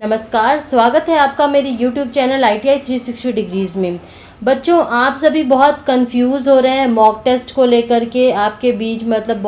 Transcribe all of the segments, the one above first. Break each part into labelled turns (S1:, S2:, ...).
S1: नमस्कार, स्वागत है आपका मेरे YouTube चैनल ITI 360 डिग्रीज़ में। बच्चों, आप सभी बहुत कंफ्यूज हो रहे हैं मॉक टेस्ट को लेकर के। आपके बीच मतलब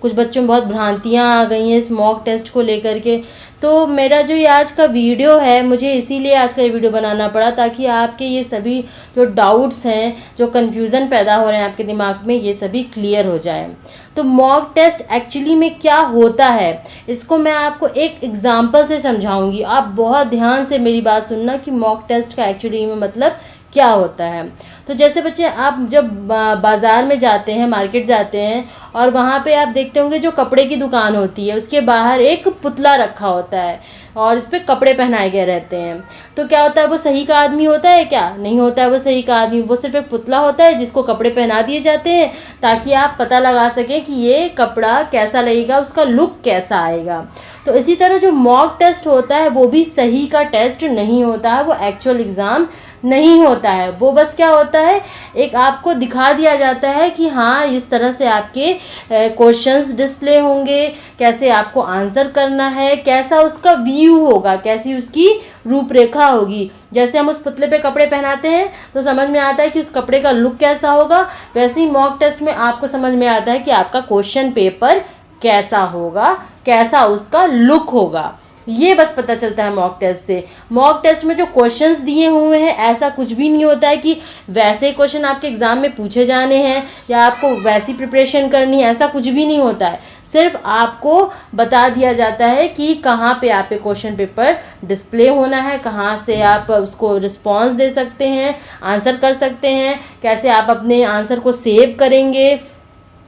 S1: कुछ बच्चों में बहुत भ्रांतियां आ गई हैं इस मॉक टेस्ट को लेकर के। तो मेरा जो ये आज का वीडियो है, मुझे इसीलिए आज का ये वीडियो बनाना पड़ा ताकि आपके ये सभी जो डाउट्स हैं, जो कन्फ्यूज़न पैदा हो रहे हैं आपके दिमाग में, ये सभी क्लियर हो जाए। तो मॉक टेस्ट एक्चुअली में क्या होता है, इसको मैं आपको एक एग्जांपल से समझाऊंगी। आप बहुत ध्यान से मेरी बात सुनना कि मॉक टेस्ट का एक्चुअली में मतलब क्या होता है। तो जैसे बच्चे, आप जब बाज़ार में जाते हैं, मार्केट जाते हैं, और वहाँ पे आप देखते होंगे जो कपड़े की दुकान होती है उसके बाहर एक पुतला रखा होता है और इस पर कपड़े पहनाए गए रहते हैं। तो क्या होता है, वो सही का आदमी होता है? क्या नहीं होता है वो सही का आदमी। वो सिर्फ एक पुतला होता है जिसको कपड़े पहना दिए जाते हैं ताकि आप पता लगा सकें कि ये कपड़ा कैसा लगेगा, उसका लुक कैसा आएगा। तो इसी तरह जो मॉक टेस्ट होता है वो भी सही का टेस्ट नहीं होता है, वो एक्चुअल एग्ज़ाम नहीं होता है। वो बस क्या होता है, एक आपको दिखा दिया जाता है कि हाँ, इस तरह से आपके क्वेश्चंस डिस्प्ले होंगे, कैसे आपको आंसर करना है, कैसा उसका व्यू होगा, कैसी उसकी रूपरेखा होगी। जैसे हम उस पुतले पे कपड़े पहनाते हैं तो समझ में आता है कि उस कपड़े का लुक कैसा होगा, वैसे ही मॉक टेस्ट में आपको समझ में आता है कि आपका क्वेश्चन पेपर कैसा होगा, कैसा उसका लुक होगा। ये बस पता चलता है मॉक टेस्ट से। मॉक टेस्ट में जो क्वेश्चंस दिए हुए हैं, ऐसा कुछ भी नहीं होता है कि वैसे क्वेश्चन आपके एग्ज़ाम में पूछे जाने हैं या आपको वैसी प्रिपरेशन करनी है, ऐसा कुछ भी नहीं होता है। सिर्फ आपको बता दिया जाता है कि कहाँ पे आपके क्वेश्चन पेपर डिस्प्ले होना है, कहाँ से आप उसको रिस्पॉन्स दे सकते हैं, आंसर कर सकते हैं, कैसे आप अपने आंसर को सेव करेंगे,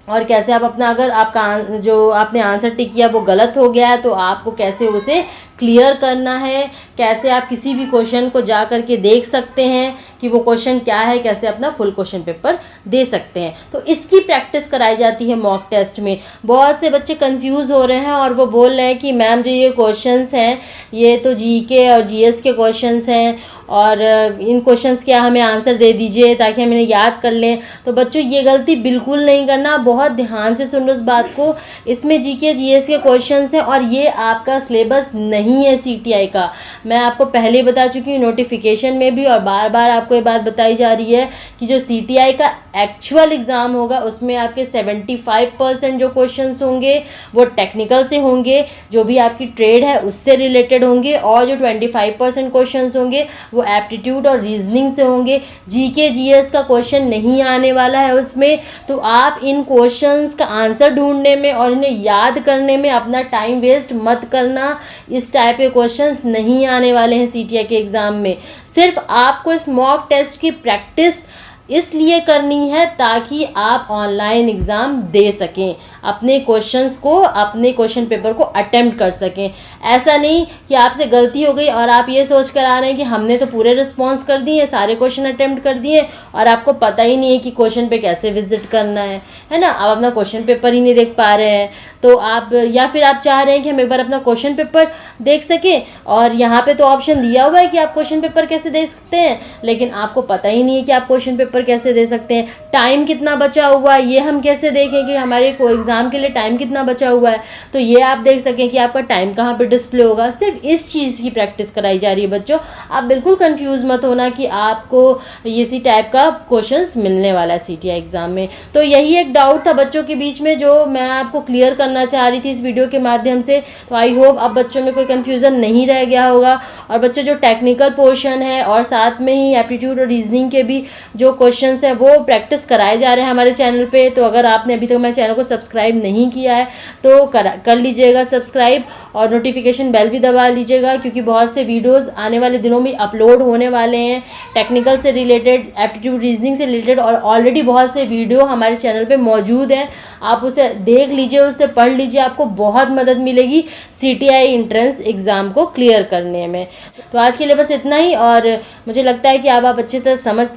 S1: और कैसे आप अपना, अगर आपका जो आपने आंसर टिक किया वो गलत हो गया है तो आपको कैसे उसे क्लियर करना है, कैसे आप किसी भी क्वेश्चन को जा कर के देख सकते हैं कि वो क्वेश्चन क्या है, कैसे अपना फुल क्वेश्चन पेपर दे सकते हैं। तो इसकी प्रैक्टिस कराई जाती है मॉक टेस्ट में। बहुत से बच्चे कंफ्यूज हो रहे हैं और वो बोल रहे हैं कि मैम, जो ये क्वेश्चंस हैं ये तो जीके और जीएस के क्वेश्चंस हैं और इन क्वेश्चंस के हमें आंसर दे दीजिए ताकि हम इन्हें याद कर लें। तो बच्चों, ये गलती बिल्कुल नहीं करना, बहुत ध्यान से सुन लो इस बात को। इसमें जीके जीएस के क्वेश्चंस हैं और ये आपका सिलेबस नहीं है सीटीआई का। मैं आपको पहले ही बता चुकी हूँ नोटिफिकेशन में भी, और बार बार आपको ये बात बताई जा रही है कि जो सीटीआई का एक्चुअल एग्ज़ाम होगा उसमें आपके 75% जो क्वेश्चंस होंगे वो टेक्निकल से होंगे, जो भी आपकी ट्रेड है उससे रिलेटेड होंगे, और जो 25% क्वेश्चंस होंगे वो एप्टीट्यूड और रीजनिंग से होंगे। जीके जीएस का क्वेश्चन नहीं आने वाला है उसमें। तो आप इन क्वेश्चंस का आंसर ढूंढने में और इन्हें याद करने में अपना टाइम वेस्ट मत करना। इस टाइप के क्वेश्चंस नहीं आने वाले हैं सीटीआई के एग्ज़ाम में। सिर्फ आपको इस मॉक टेस्ट की प्रैक्टिस इसलिए करनी है ताकि आप ऑनलाइन एग्ज़ाम दे सकें, अपने क्वेश्चंस को, अपने क्वेश्चन पेपर को अटेम्प्ट कर सकें। ऐसा नहीं कि आपसे गलती हो गई और आप ये सोच कर आ रहे हैं कि हमने तो पूरे रिस्पॉन्स कर दिए, सारे क्वेश्चन अटेम्प्ट कर दिए और आपको पता ही नहीं है कि क्वेश्चन पे कैसे विजिट करना है ना। आप अपना क्वेश्चन पेपर ही नहीं देख पा रहे हैं। तो आप, या फिर आप चाह रहे हैं कि हम एक बार अपना क्वेश्चन पेपर देख सकें, और यहाँ पे तो ऑप्शन दिया हुआ है कि आप क्वेश्चन पेपर कैसे देख सकते हैं, लेकिन आपको पता ही नहीं है कि आप क्वेश्चन पेपर कैसे दे सकते हैं। टाइम कितना बचा हुआ है ये हम कैसे देखें कि हमारे को एग्ज़ाम के लिए टाइम कितना बचा हुआ है, तो ये आप देख सकें कि आपका टाइम कहाँ पे डिस्प्ले होगा। सिर्फ इस चीज़ की प्रैक्टिस कराई जा रही है बच्चों। आप बिल्कुल कंफ्यूज मत होना कि आपको इसी टाइप का क्वेश्चंस मिलने वाला है सीटीआई एग्ज़ाम में। तो यही एक डाउट था बच्चों के बीच में जो मैं आपको क्लियर करना चाह रही थी इस वीडियो के माध्यम से। तो आई होप अब बच्चों में कोई कन्फ्यूज़न नहीं रह गया होगा। और बच्चों, जो टेक्निकल पोर्शन है और साथ में ही एप्टीट्यूड और रीजनिंग के भी जो क्वेश्चंस हैं वो प्रैक्टिस कराए जा रहे हैं हमारे चैनल पे। तो अगर आपने अभी तक मेरे चैनल को सब्सक्राइब नहीं किया है तो कर लीजिएगा सब्सक्राइब, और नोटिफिकेशन बेल भी दबा लीजिएगा, क्योंकि बहुत से वीडियोस आने वाले दिनों में अपलोड होने वाले हैं टेक्निकल से रिलेटेड, एप्टीट्यूड रीजनिंग से रिलेटेड, और ऑलरेडी बहुत से वीडियो हमारे चैनल पे मौजूद हैं। आप उसे देख लीजिए, उसे पढ़ लीजिए, आपको बहुत मदद मिलेगी सीटीआई एंट्रेंस एग्ज़ाम को क्लियर करने में। तो आज के लिए बस इतना ही, और मुझे लगता है कि अब आप अच्छी तरह समझ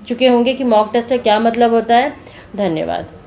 S1: चुके होंगे कि मॉक टेस्ट का क्या मतलब होता है। धन्यवाद।